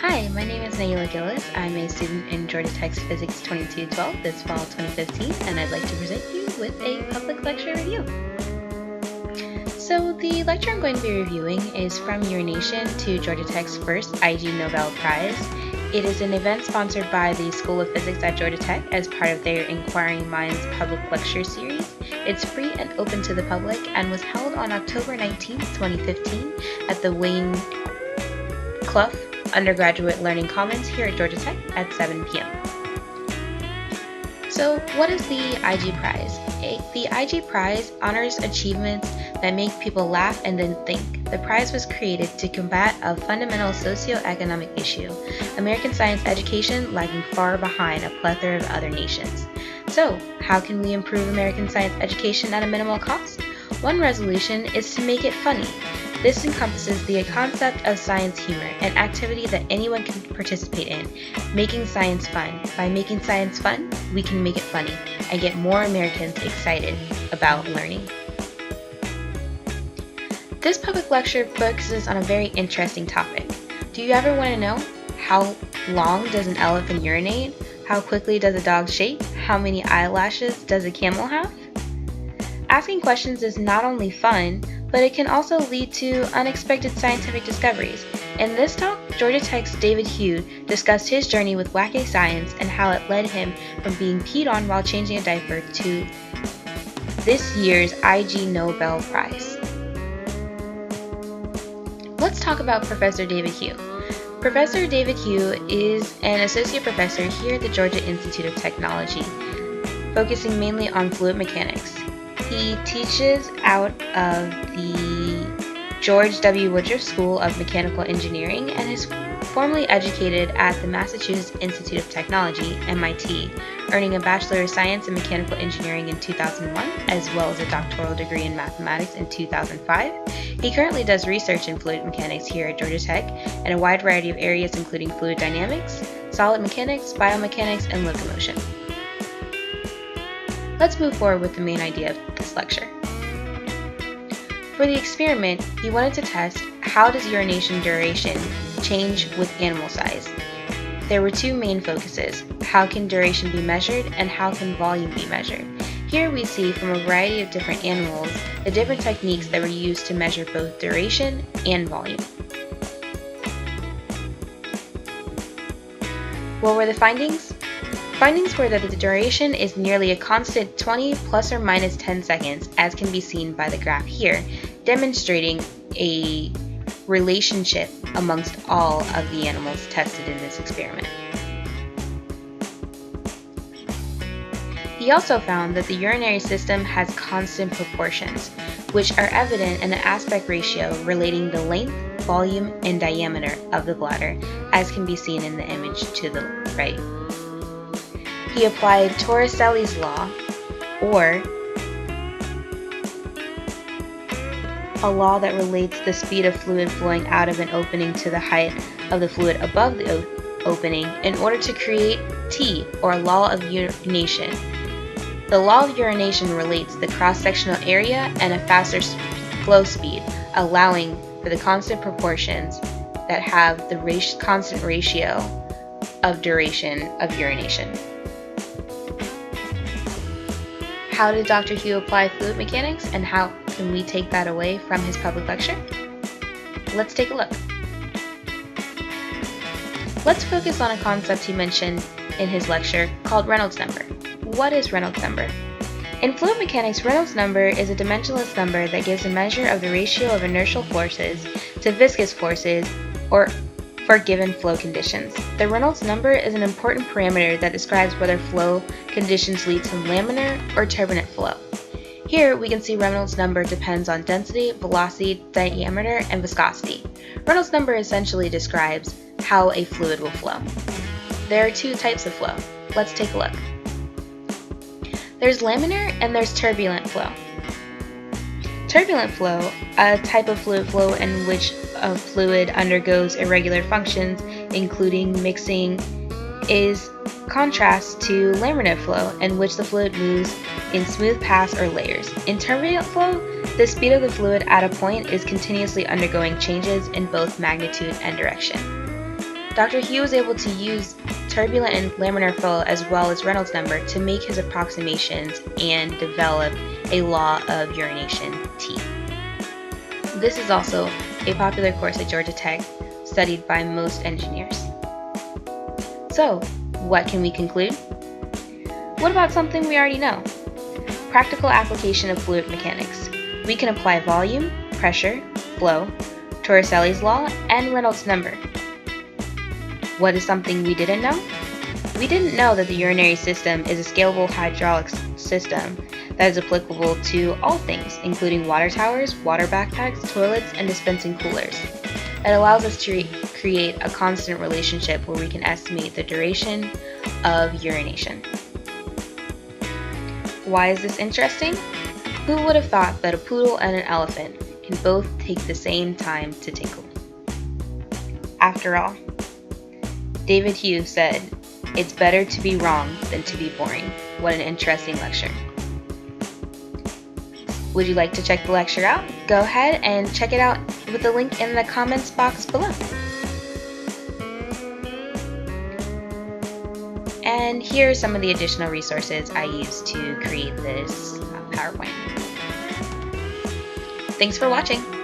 Hi, my name is Naila Gillis. I'm a student in Georgia Tech's Physics 2212 this fall 2015, and I'd like to present you with a public lecture review. So the lecture I'm going to be reviewing is From Urination to Georgia Tech's first IG Nobel Prize. It is an event sponsored by the School of Physics at Georgia Tech as part of their Inquiring Minds public lecture series. It's free and open to the public and was held on October 19, 2015 at the Wayne Clough Undergraduate Learning Commons here at Georgia Tech at 7 p.m. So what is the IG Prize? The IG Prize honors achievements that make people laugh and then think. The prize was created to combat a fundamental socio-economic issue, American science education lagging far behind a plethora of other nations. So, how can we improve American science education at a minimal cost? One resolution is to make it funny. This encompasses the concept of science humor, an activity that anyone can participate in, making science fun. By making science fun, we can make it funny and get more Americans excited about learning. This public lecture focuses on a very interesting topic. Do you ever want to know how long does an elephant urinate? How quickly does a dog shake? How many eyelashes does a camel have? Asking questions is not only fun, but it can also lead to unexpected scientific discoveries. In this talk, Georgia Tech's David Hugh discussed his journey with wacky science and how it led him from being peed on while changing a diaper to this year's IG Nobel Prize. Let's talk about Professor David Hugh. Professor David Hugh is an associate professor here at the Georgia Institute of Technology, focusing mainly on fluid mechanics. He teaches out of the George W. Woodruff School of Mechanical Engineering and is formerly educated at the Massachusetts Institute of Technology, MIT, earning a Bachelor of Science in Mechanical Engineering in 2001, as well as a doctoral degree in mathematics in 2005. He currently does research in fluid mechanics here at Georgia Tech in a wide variety of areas including fluid dynamics, solid mechanics, biomechanics, and locomotion. Let's move forward with the main idea of this lecture. For the experiment, he wanted to test how does urination duration change with animal size. There were two main focuses: how can duration be measured and how can volume be measured. Here we see from a variety of different animals the different techniques that were used to measure both duration and volume. What were the findings? Findings were that the duration is nearly a constant 20 plus or minus 10 seconds, as can be seen by the graph here, demonstrating a relationship amongst all of the animals tested in this experiment. He also found that the urinary system has constant proportions, which are evident in the aspect ratio relating the length, volume, and diameter of the bladder, as can be seen in the image to the right. He applied Torricelli's law, or a law that relates the speed of fluid flowing out of an opening to the height of the fluid above the opening in order to create T, or law of urination. The law of urination relates the cross-sectional area and a faster flow speed, allowing for the constant proportions that have the constant ratio of duration of urination. How did Dr. Hugh apply fluid mechanics, and how can we take that away from his public lecture? Let's take a look. Let's focus on a concept he mentioned in his lecture called Reynolds number. What is Reynolds number? In fluid mechanics, Reynolds number is a dimensionless number that gives a measure of the ratio of inertial forces to viscous forces or for given flow conditions. The Reynolds number is an important parameter that describes whether flow conditions lead to laminar or turbulent flow. Here we can see Reynolds number depends on density, velocity, diameter, and viscosity. Reynolds number essentially describes how a fluid will flow. There are two types of flow. Let's take a look. There's laminar and there's turbulent flow. Turbulent flow, a type of fluid flow in which a fluid undergoes irregular functions, including mixing, is contrast to laminar flow, in which the fluid moves in smooth paths or layers. In turbulent flow, the speed of the fluid at a point is continuously undergoing changes in both magnitude and direction. Dr. Hugh was able to use turbulent and laminar flow as well as Reynolds number to make his approximations and develop a law of urination, T. This is also a popular course at Georgia Tech, studied by most engineers. So, what can we conclude? What about something we already know? Practical application of fluid mechanics. We can apply volume, pressure, flow, Torricelli's law, and Reynolds number. What is something we didn't know? We didn't know that the urinary system is a scalable hydraulic system that is applicable to all things, including water towers, water backpacks, toilets, and dispensing coolers. It allows us to create a constant relationship where we can estimate the duration of urination. Why is this interesting? Who would have thought that a poodle and an elephant can both take the same time to tinkle? After all, David Hugh said, "It's better to be wrong than to be boring." What an interesting lecture. Would you like to check the lecture out? Go ahead and check it out with the link in the comments box below. And here are some of the additional resources I used to create this PowerPoint. Thanks for watching.